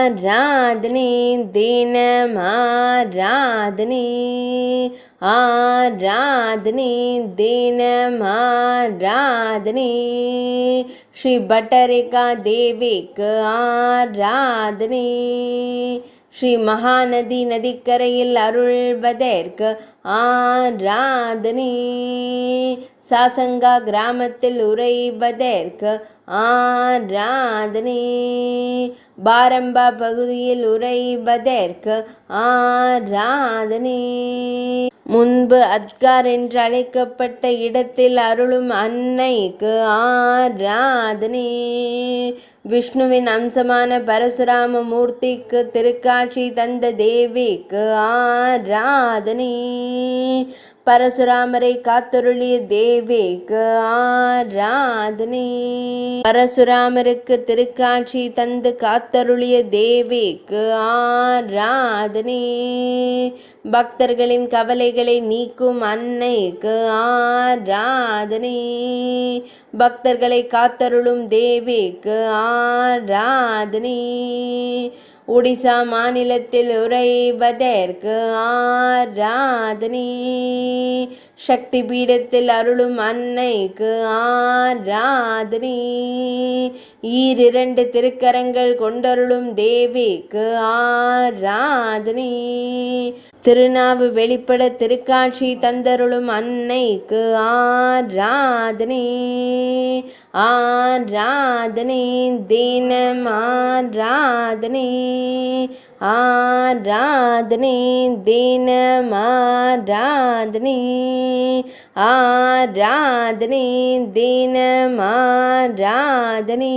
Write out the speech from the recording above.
ஆராதனை தினம் ஆராதனை ஆராதனை தினம் ஆராதனை ஸ்ரீ பட்டரிகா தேவிக்கு ஆராதனை ஸ்ரீ மகாநதி நதிக்கரையில் அருள்வதற்கு ஆராதனை சாசங்கா கிராமத்தில் உறைவதற்கு ஆராதனை பாரம்பா பகுதியில் உறைவதற்கு ஆராதனை முன்பு அத்கார் என்று அழைக்கப்பட்ட இடத்தில் அருளும் அன்னைக்கு ஆராதனை விஷ்ணுவின் அம்சமான பரசுராம மூர்த்திக்கு திருக்காட்சி தந்த தேவிக்கு ஆராதனை பரசுராமரை காத்தருளிய தேவிக்கு ஆராதனை பரசுராமருக்கு திருக்காட்சி தந்து காத்தருளிய தேவிக்கு ஆராதனை பக்தர்களின் கவலைகளை நீக்கும் அன்னைக்கு ஆராதனை பக்தர்களை காத்தருளும் தேவிக்கு ஆராதனை ஒடிசா மாநிலத்தில் உறைவதற்கு ஆராதனை சக்தி பீடத்தில் அருளும் அன்னைக்கு ஆராதனை ஈரிரண்டு திருக்கரங்கள் கொண்டருளும் தேவிக்கு ஆராதனை திருநாவு வெளிப்பட திருக்காட்சி தந்தருளும் அன்னைக்கு ஆராதனை ஆராதனை தினம் ஆராதனை ஆராதனை தினம் ஆராதனை ஆராதனை தினம் ஆராதனை